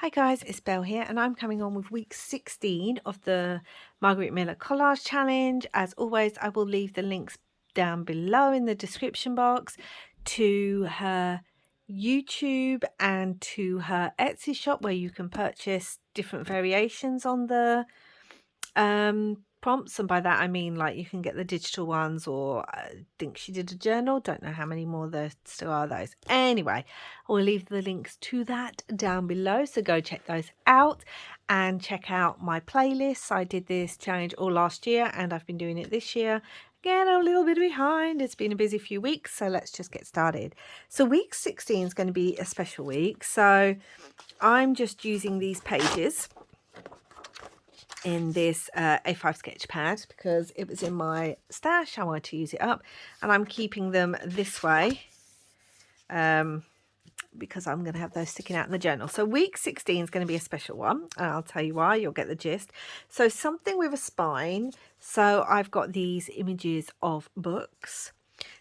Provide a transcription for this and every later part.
Hi guys, it's Belle here and I'm coming on with week 16 of the Margarete Miller collage challenge. As always, I will leave the links down below in the description box to her YouTube and to her Etsy shop where you can purchase different variations on the prompts, and by that I mean like you can get the digital ones, or I think she did a journal. Don't know how many more there still are those. Anyway, I will leave the links to that down below, so go check those out and check out my playlists. I did this challenge all last year and I've been doing it this year. Again, a little bit behind. It's been a busy few weeks, so let's just get started. So week 16 is going to be a special week, so I'm just using these pages in this A5 sketch pad because it was in my stash. I wanted to use it up, and I'm keeping them this way because I'm going to have those sticking out in the journal. So week 16 is going to be a special one, and I'll tell you why. You'll get the gist. So something with a spine. So I've got these images of books.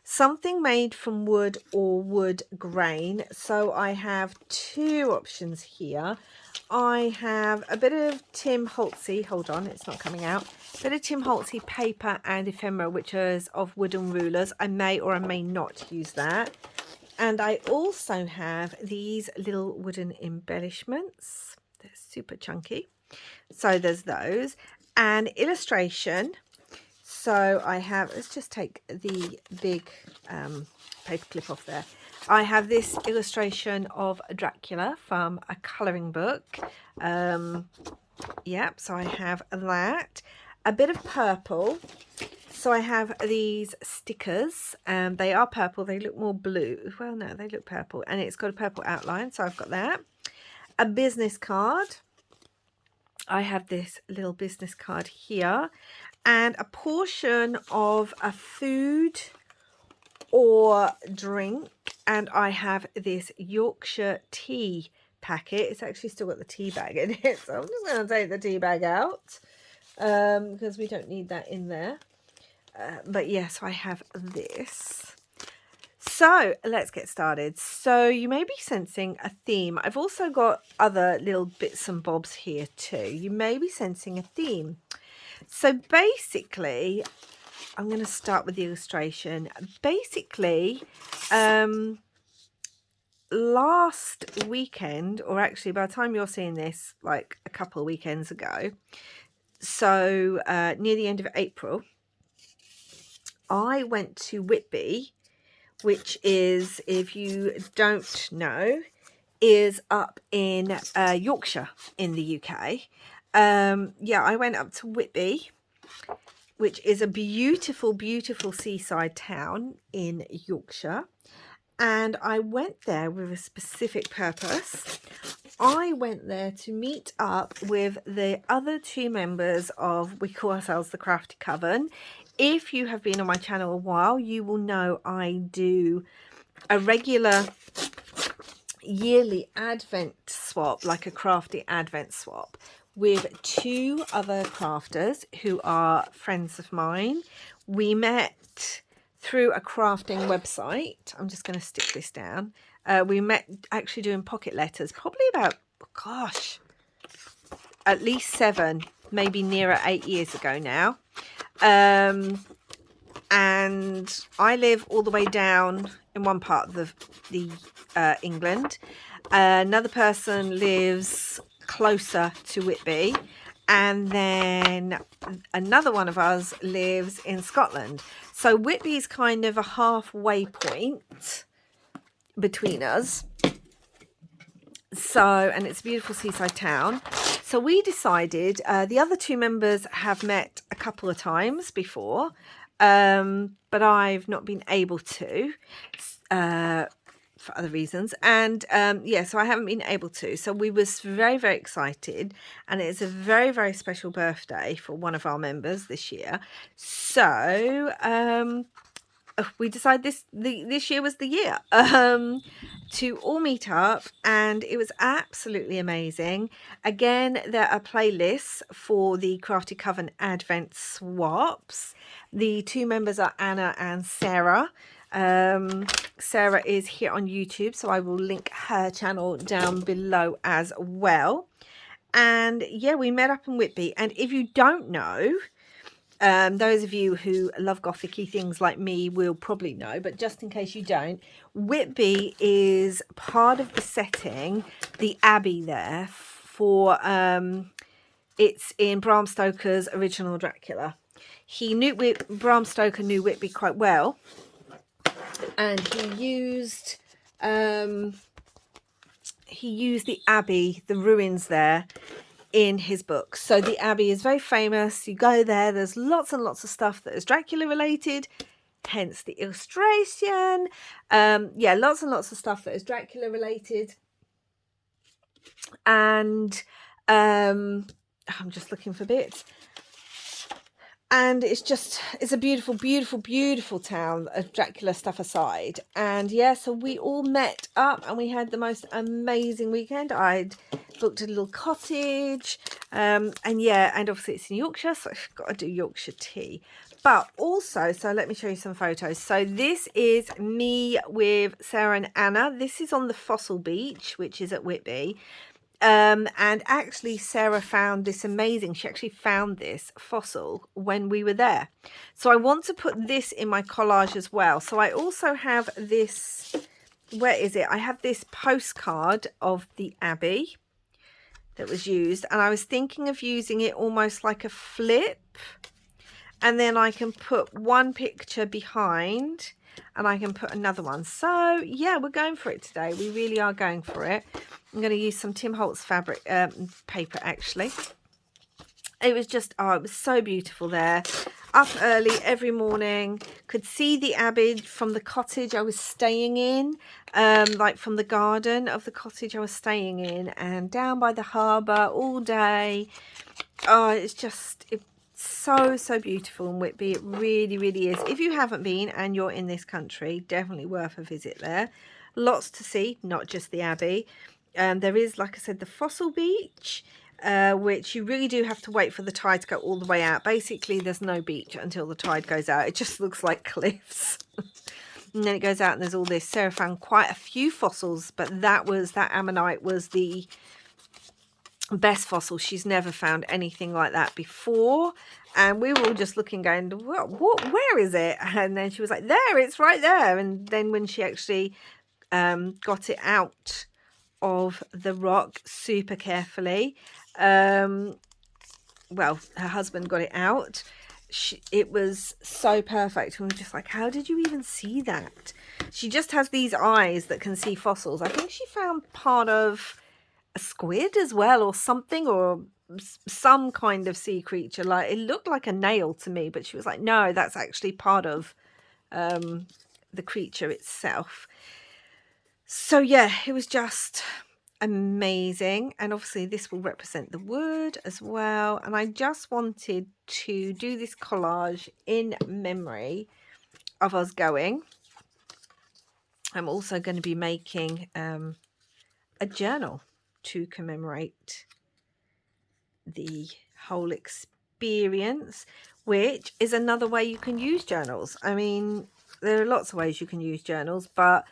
Something made from wood or wood grain. So I have two options here. I have a bit of Tim Holtzy, hold on, it's not coming out, a bit of Tim Holtzy paper and ephemera, which is of wooden rulers. I may or I may not use that. And I also have these little wooden embellishments. They're super chunky. So there's those. And illustration. So I have, let's just take the big paper clip off there. I have this illustration of Dracula from a colouring book. Yep, so I have that. A bit of purple. So I have these stickers. They are purple. They look more blue. Well, no, they look purple. And it's got a purple outline, so I've got that. A business card. I have this little business card here. And a portion of a food or drink, and I have this Yorkshire tea packet. It's actually still got the tea bag in it, so I'm just going to take the tea bag out because we don't need that in there. But yes, I have this. So let's get started. So you may be sensing a theme. I've also got other little bits and bobs here too. You may be sensing a theme. So basically, I'm going to start with the illustration. Basically, last weekend, or actually by the time you're seeing this, like a couple of weekends ago, so near the end of April, I went to Whitby, which is, if you don't know, is up in Yorkshire in the UK. Yeah, I went up to Whitby, which is a beautiful, beautiful seaside town in Yorkshire. And I went there with a specific purpose. I went there to meet up with the other two members of, we call ourselves the Crafty Coven. If you have been on my channel a while, you will know I do a regular yearly advent swap, like a crafty advent swap, with two other crafters who are friends of mine. We met through a crafting website. I'm just going to stick this down. We met actually doing pocket letters, probably about, gosh, at least 7, maybe nearer 8 years ago now. And I live all the way down in one part of the England. Another person lives closer to Whitby, and then another one of us lives in Scotland. So Whitby is kind of a halfway point between us. So, and it's a beautiful seaside town. So we decided, the other two members have met a couple of times before, but I've not been able to for other reasons. And yeah, so I haven't been able to. So we was very, very excited, and it's a very, very special birthday for one of our members this year. So we decided this year was the year to all meet up, and it was absolutely amazing. Again, there are playlists for the Crafty Coven Advent swaps. The two members are Anna and Sarah. Sarah is here on YouTube, so I will link her channel down below as well. And yeah, we met up in Whitby. And if you don't know, those of you who love gothic-y things like me will probably know, but just in case you don't, Whitby is part of the setting, the Abbey there, for it's in Bram Stoker's original Dracula. Bram Stoker knew Whitby quite well, and he used the Abbey, the ruins there, in his book. So the Abbey is very famous. You go there, there's lots and lots of stuff that is Dracula related, hence the illustration. Yeah, lots and lots of stuff that is Dracula related. And I'm just looking for bits. And it's a beautiful, beautiful, beautiful town, Dracula stuff aside. And yeah, so we all met up and we had the most amazing weekend. I'd booked a little cottage. And yeah, and obviously it's in Yorkshire, so I've got to do Yorkshire tea. But also, so let me show you some photos. So this is me with Sarah and Anna. This is on the Fossil Beach, which is at Whitby. And actually Sarah found this amazing, she actually found this fossil when we were there. So I want to put this in my collage as well. So I also have this, where is it? I have this postcard of the Abbey that was used, and I was thinking of using it almost like a flip, and then I can put one picture behind and I can put another one. So yeah, we're going for it today. We really are going for it. I'm going to use some Tim Holtz fabric paper actually. It was just, oh, it was so beautiful there. Up early every morning, could see the Abbey from the cottage I was staying in, like from the garden of the cottage I was staying in, and down by the harbour all day. Oh, it's so beautiful in Whitby. It really, really is. If you haven't been and you're in this country, definitely worth a visit there. Lots to see, not just the Abbey. There is, like I said, the Fossil Beach, which you really do have to wait for the tide to go all the way out. Basically, there's no beach until the tide goes out. It just looks like cliffs. And then it goes out and there's all this. Sarah found quite a few fossils, but that ammonite was the best fossil. She's never found anything like that before, and we were all just looking going, where is it? And then she was like, there, it's right there. And then when she actually got it out of the rock super carefully, well, her husband got it out, it was so perfect, and we're just like, how did you even see that? She just has these eyes that can see fossils. I think she found part of a squid as well, or something, or some kind of sea creature. Like, it looked like a nail to me, but she was like, no, that's actually part of the creature itself. So yeah, it was just amazing. And obviously this will represent the wood as well, and I just wanted to do this collage in memory of us going. I'm also going to be making a journal to commemorate the whole experience, which is another way you can use journals. I mean, there are lots of ways you can use journals, but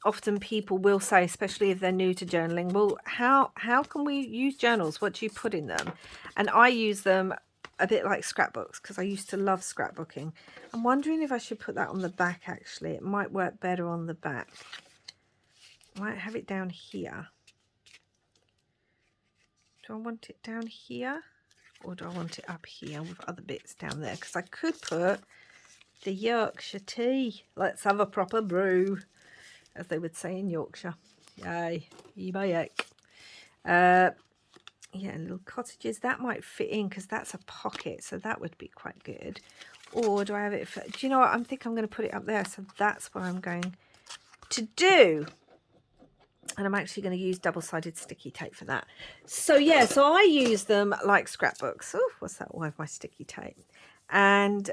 often people will say, especially if they're new to journaling, well, how can we use journals? What do you put in them? And I use them a bit like scrapbooks, because I used to love scrapbooking. I'm wondering if I should put that on the back. Actually, it might work better on the back. I might have it down here. Do I want it down here, or do I want it up here with other bits down there? Because I could put the Yorkshire tea. Let's have a proper brew, as they would say in Yorkshire. Yay, yay. Yeah, little cottages. That might fit in because that's a pocket, so that would be quite good. Or do I have it for, do you know what? I think I'm going to put it up there, so that's what I'm going to do. And I'm actually going to use double-sided sticky tape for that. So yeah, so I use them like scrapbooks. Oh, what's that? Why my sticky tape? And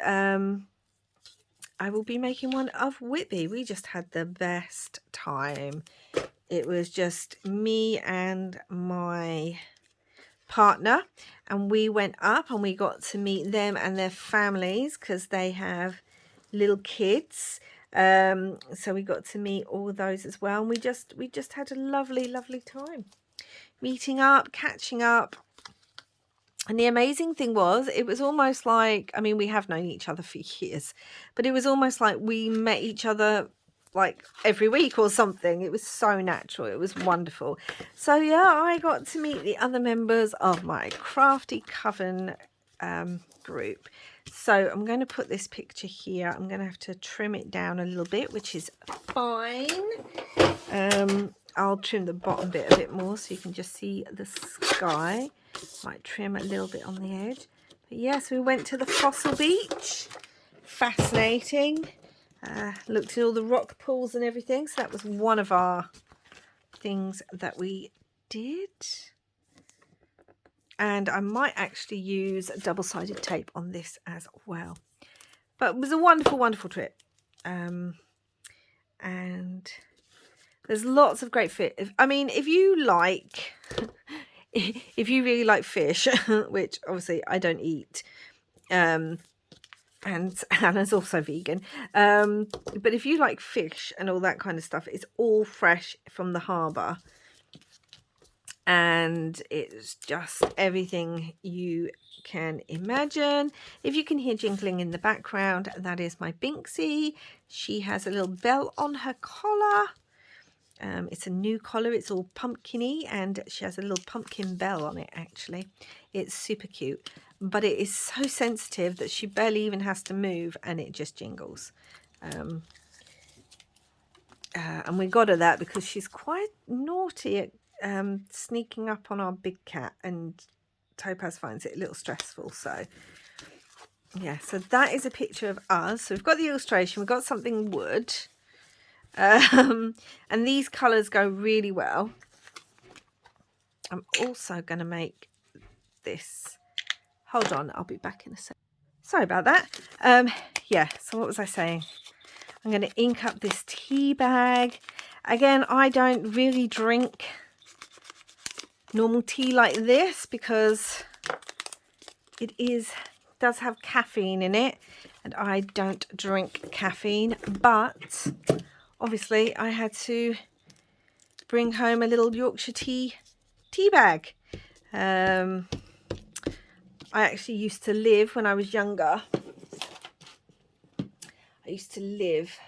I will be making one of Whitby. We just had the best time. It was just me and my partner, and we went up and we got to meet them and their families, because they have little kids. So we got to meet all those as well, and we just had a lovely time meeting up, catching up. And the amazing thing was, it was almost like, I mean, we have known each other for years, but it was almost like we met each other like every week or something. It was so natural. It was wonderful. So yeah, I got to meet the other members of my Crafty Coven group. So I'm going to put this picture here. I'm going to have to trim it down a little bit, which is fine. I'll trim the bottom bit a bit more so you can just see the sky. Might trim a little bit on the edge. But yes, we went to the Fossil Beach. Fascinating. Looked at all the rock pools and everything. So that was one of our things that we did. And I might actually use double-sided tape on this as well. But it was a wonderful trip. And there's lots of great fish. I mean, if you like... if you really like fish, which obviously I don't eat, and Anna's also vegan, but if you like fish and all that kind of stuff, it's all fresh from the harbour, and it's just everything you can imagine. If you can hear jingling in the background, that is my Binksy. She has a little bell on her collar. It's a new collar. It's all pumpkin-y, and she has a little pumpkin bell on it, actually. It's super cute, but it is so sensitive that she barely even has to move, and it just jingles. And we got her that because she's quite naughty at sneaking up on our big cat, and Topaz finds it a little stressful. So yeah, so that is a picture of us. So we've got the illustration, we've got something wood. And these colours go really well. I'm also going to make this. Hold on, I'll be back in a sec. Sorry about that. Yeah, so what was I saying? I'm going to ink up this tea bag. Again, I don't really drink normal tea like this because it does have caffeine in it, and I don't drink caffeine, but obviously I had to bring home a little Yorkshire tea bag. I actually used to live, when I was younger, I used to live,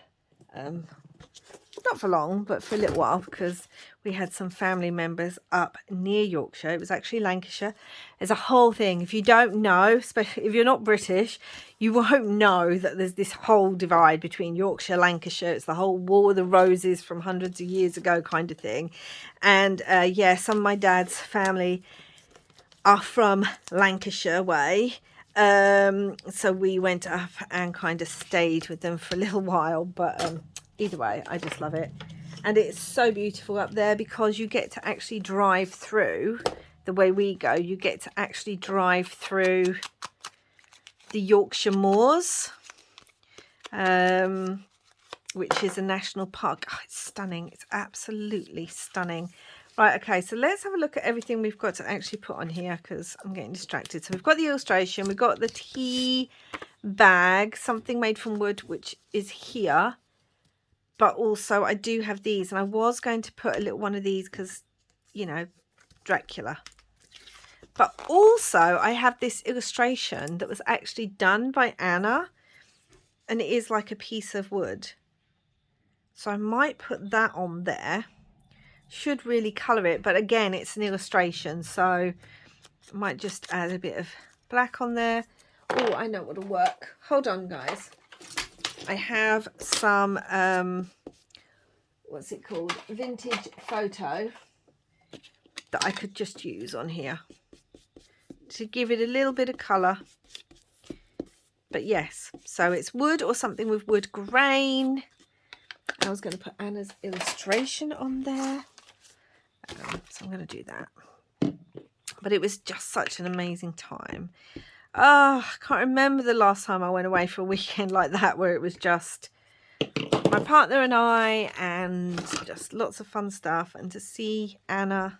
not for long, but for a little while, because we had some family members up near Yorkshire. It was actually Lancashire. There's a whole thing. If you don't know, especially if you're not British, you won't know that there's this whole divide between Yorkshire, Lancashire. It's the whole War of the Roses from hundreds of years ago kind of thing. And yeah, some of my dad's family are from Lancashire way. So we went up and kind of stayed with them for a little while, but either way, I just love it. And it's so beautiful up there because you get to actually drive through, the way we go, you get to actually drive through the Yorkshire Moors, which is a national park. Oh, it's stunning. It's absolutely stunning. Right, okay, so let's have a look at everything we've got to actually put on here because I'm getting distracted. So we've got the illustration, we've got the tea bag, something made from wood, which is here. But also I do have these, and I was going to put a little one of these because, you know, Dracula. But also I have this illustration that was actually done by Anna, and it is like a piece of wood. So I might put that on there. Should really colour it, but again, it's an illustration, so I might just add a bit of black on there. Oh, I know what'll work. Hold on, guys. I have some, what's it called? Vintage photo that I could just use on here to give it a little bit of colour. But yes, so it's wood or something with wood grain. I was going to put Anna's illustration on there. So I'm going to do that. But it was just such an amazing time. Oh, I can't remember the last time I went away for a weekend like that, where it was just my partner and I, and just lots of fun stuff. And to see Anna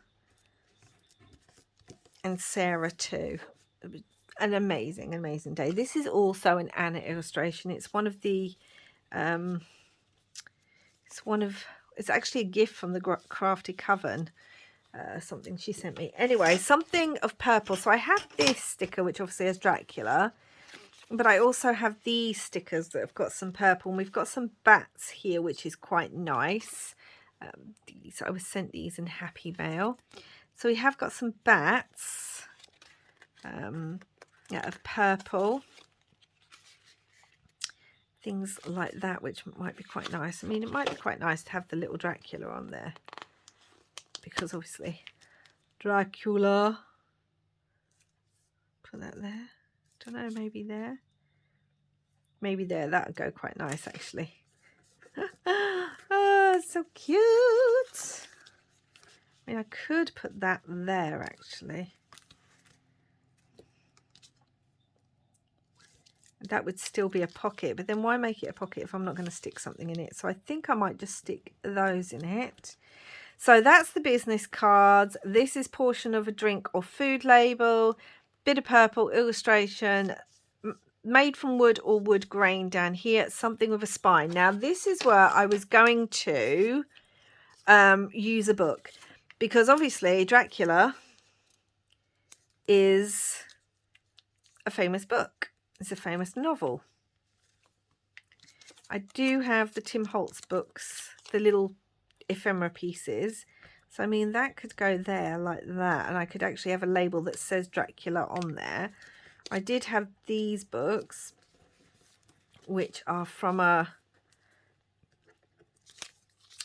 and Sarah too. It was an amazing day. This is also an Anna illustration. It's one of the it's actually a gift from the Crafty Coven. Something she sent me. Anyway, something of purple. So I have this sticker, which obviously has Dracula, but I also have these stickers that have got some purple, and we've got some bats here, which is quite nice. I was sent these in Happy Mail. So we have got some bats of purple. Things like that, which might be quite nice. I mean, it might be quite nice to have the little Dracula on there, because obviously Dracula. Put that there. Don't know, maybe there. Maybe there. That would go quite nice, actually. Oh, so cute. I mean, I could put that there, actually. That would still be a pocket, but then why make it a pocket if I'm not going to stick something in it? So I think I might just stick those in it. So that's the business cards. This is portion of a drink or food label. Bit of purple, illustration, made from wood or wood grain down here. Something with a spine. Now this is where I was going to use a book, because obviously Dracula is a famous book. It's a famous novel. I do have the Tim Holtz books, the little ephemera pieces. So I mean, that could go there like that, and I could actually have a label that says Dracula on there. I did have these books, which are from a,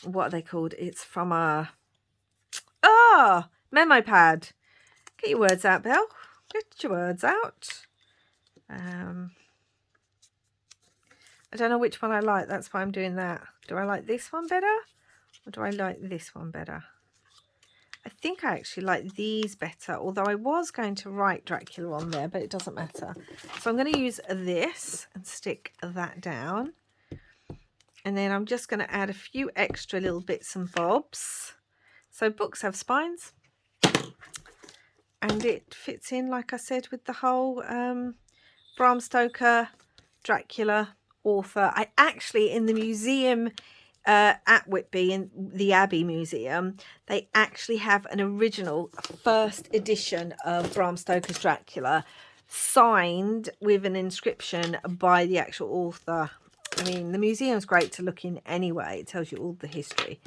what are they called? It's from a, memo pad. Get your words out, Belle. Get your words out. I don't know which one I like. That's why I'm doing that. Do I like this one better, or do I like this one better? I think I actually like these better, although I was going to write Dracula on there, but it doesn't matter. So I'm going to use this and stick that down. And then I'm just going to add a few extra little bits and bobs. So books have spines. And it fits in, like I said, with the whole Bram Stoker, Dracula author. I actually, in the museum at Whitby, in the Abbey Museum, they actually have an original first edition of Bram Stoker's Dracula, signed with an inscription by the actual author. I mean, the museum's great to look in anyway. It tells you all the history.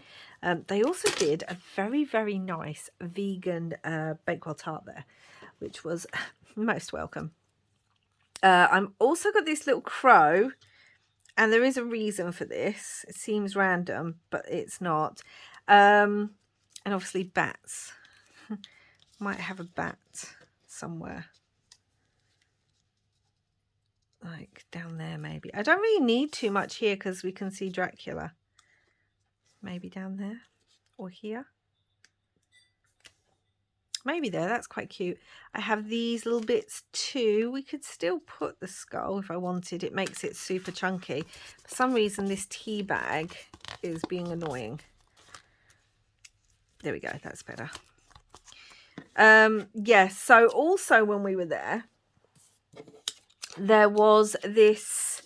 They also did a very, very nice vegan Bakewell tart there, which was most welcome. I'm also got this little crow, and there is a reason for this. It seems random, but it's not. And obviously bats. Might have a bat somewhere. Like down there maybe. I don't really need too much here because we can see Dracula. Maybe down there or here. Maybe there. That's quite cute. I have these little bits too. We could still put the skull if I wanted. It makes it super chunky. For some reason this tea bag is being annoying. There we go. That's better. Yes. So also when we were there, there was this.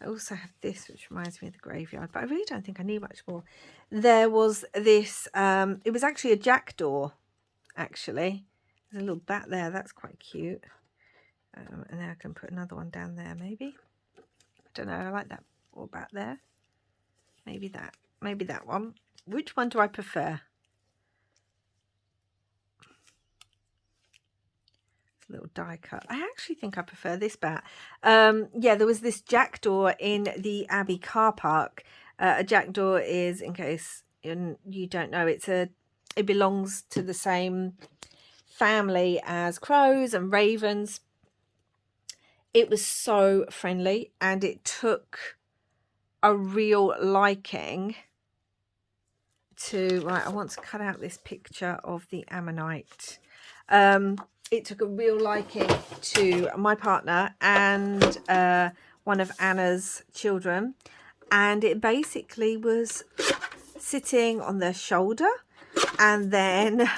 I also have this, which reminds me of the graveyard, but I really don't think I need much more. There was this. It was actually a jackdaw. Actually, there's a little bat there. That's quite cute. And then I can put another one down there, maybe. I don't know. I like that. Or bat there. Maybe that. Maybe that one. Which one do I prefer? It's a little die cut. I actually think I prefer this bat. Yeah, there was this jackdaw in the Abbey car park. A jackdaw is, in case you don't know, it belongs to the same family as crows and ravens. It was so friendly, and it took a real liking to... Right, I want to cut out this picture of the ammonite. It took a real liking to my partner and one of Anna's children, and it basically was sitting on their shoulder and then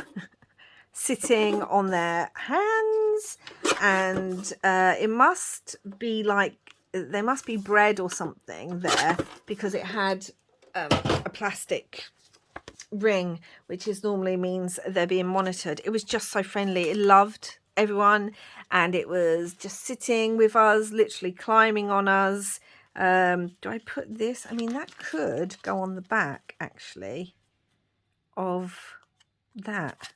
sitting on their hands, and it must be like there must be bread or something there, because it had a a plastic ring, which is normally means they're being monitored. It was just so friendly. It loved everyone, and it was just sitting with us, literally climbing on us. Do I put this? I mean, that could go on the back actually of that.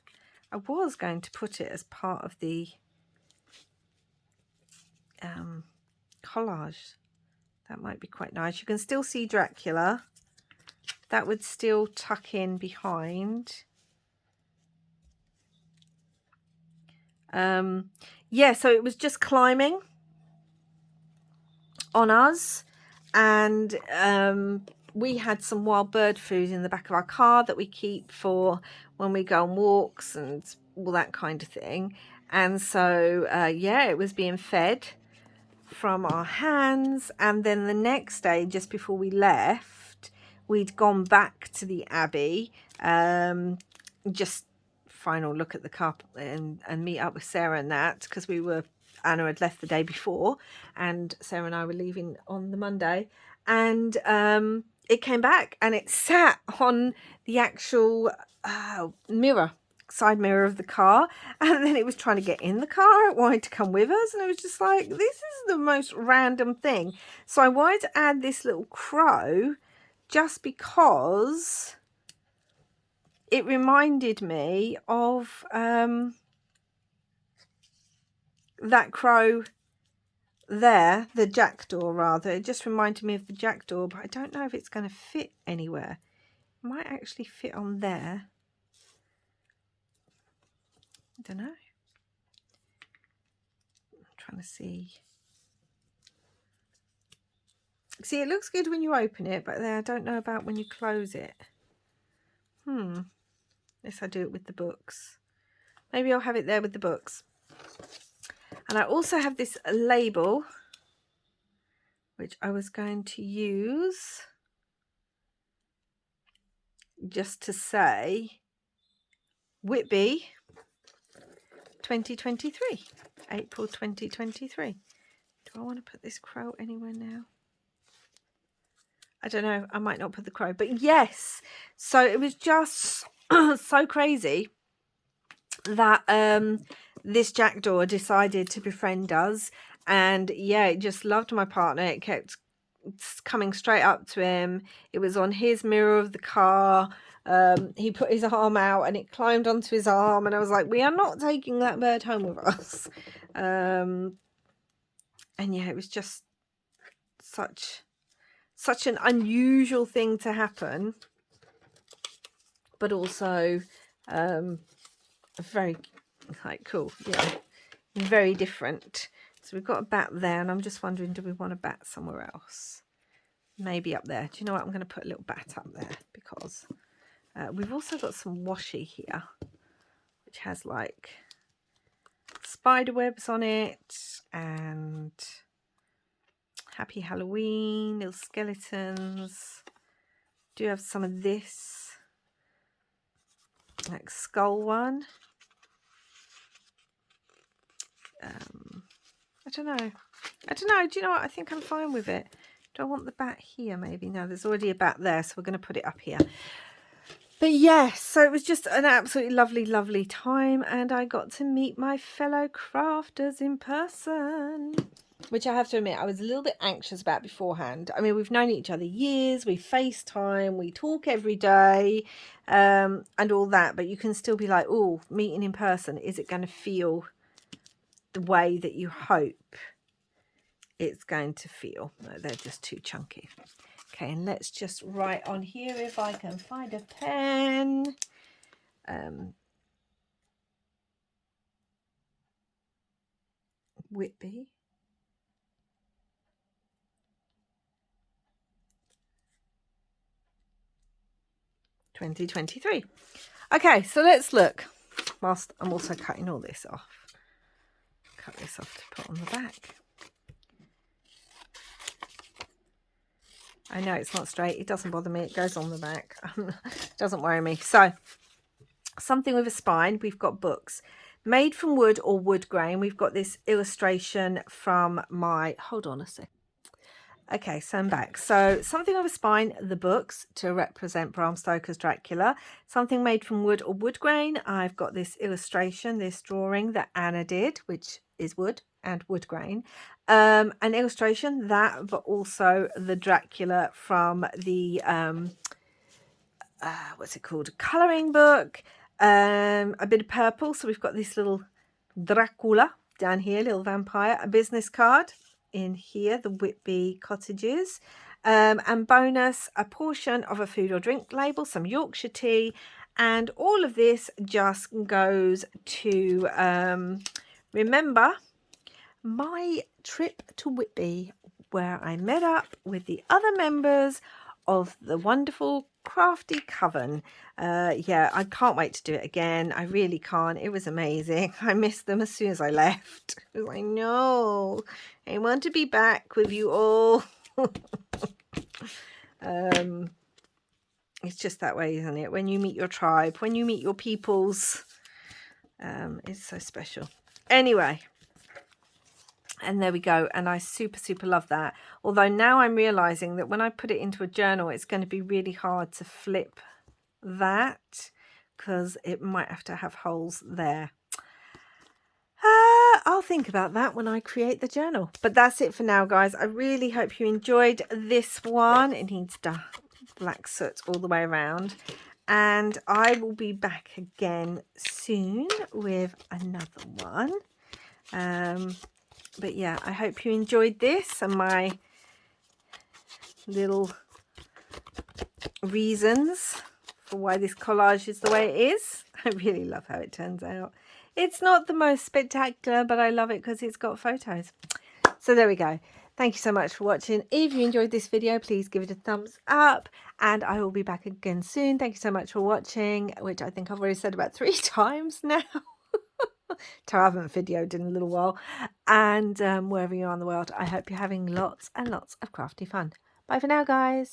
I was going to put it as part of the collage. That might be quite nice. You can still see Dracula. That would still tuck in behind. Yeah, so it was just climbing on us, and we had some wild bird food in the back of our car that we keep for when we go on walks and all that kind of thing. And so yeah, it was being fed from our hands. And then the next day, just before we left, we'd gone back to the Abbey, just final look at the car and meet up with Sarah and that, because Anna had left the day before and Sarah and I were leaving on the Monday, and it came back and it sat on the actual side mirror of the car, and then it was trying to get in the car. It wanted to come with us, and it was just like, this is the most random thing. So I wanted to add this little crow just because it reminded me of that crow there, the jackdaw rather. It just reminded me of the jackdaw, but I don't know if it's going to fit anywhere. It might actually fit on there. I don't know. I'm trying to see. See, it looks good when you open it, but then I don't know about when you close it. Unless I do it with the books. Maybe I'll have it there with the books. And I also have this label, which I was going to use just to say Whitby 2023, April 2023. Do I want to put this crow anywhere now? I don't know. I might not put the crow, but yes. So it was just so crazy that this jackdaw decided to befriend us, and yeah, it just loved my partner. It kept coming straight up to him. It was on his mirror of the car. He put his arm out and it climbed onto his arm, and I was like, we are not taking that bird home with us. And yeah, it was just such an unusual thing to happen, but also very cool, yeah, very different. So we've got a bat there, and I'm just wondering, do we want a bat somewhere else? Maybe up there. Do you know what? I'm going to put a little bat up there, because we've also got some washi here, which has like spider webs on it, and Happy Halloween, little skeletons. Do have some of this, like skull one. I don't know. Do you know what? I think I'm fine with it. Do I want the bat here maybe? No, there's already a bat there, so we're going to put it up here. But yes, so it was just an absolutely lovely, lovely time, and I got to meet my fellow crafters in person, which I have to admit I was a little bit anxious about beforehand. I mean, we've known each other years, we FaceTime, we talk every day, and all that, but you can still be like, oh, meeting in person, is it going to feel the way that you hope it's going to feel? No, they're just too chunky. Okay, and let's just write on here if I can find a pen. Whitby. (2023). Okay, so let's look. Whilst I'm also cutting all this off. Cut this off to put on the back. I know it's not straight. It doesn't bother me. It goes on the back. It doesn't worry me. So, something with a spine. We've got books. Made from wood or wood grain. We've got this illustration from my... Hold on a sec. Okay, so I'm back. So Something of a Spine, the books, to represent Bram Stoker's Dracula. Something Made from Wood or Wood Grain. I've got this illustration, this drawing that Anna did, which is wood and wood grain. An illustration, that, but also the Dracula from the, what's it called? Colouring book. A bit of purple. So we've got this little Dracula down here, little vampire. A business card in here, the Whitby cottages, and bonus, a portion of a food or drink label, some Yorkshire tea, and all of this just goes to remember my trip to Whitby, where I met up with the other members of the wonderful Crafty Coven. Yeah, I can't wait to do it again. I really can't. It was amazing. I missed them as soon as I left. I know. I want to be back with you all. It's just that way, isn't it? When you meet your tribe, when you meet your peoples, it's so special. Anyway. And there we go. And I super love that. Although now I'm realizing that when I put it into a journal, it's going to be really hard to flip that because it might have to have holes there. I'll think about that when I create the journal. But that's it for now, guys. I really hope you enjoyed this one. It needs black soot all the way around. And I will be back again soon with another one. But yeah, I hope you enjoyed this and my little reasons for why this collage is the way it is. I really love how it turns out. It's not the most spectacular, but I love it because it's got photos. So there we go. Thank you so much for watching. If you enjoyed this video, please give it a thumbs up and I will be back again soon. Thank you so much for watching, which I think I've already said about 3 times now. I haven't videoed in a little while. And wherever you are in the world, I hope you're having lots and lots of crafty fun. Bye for now, guys.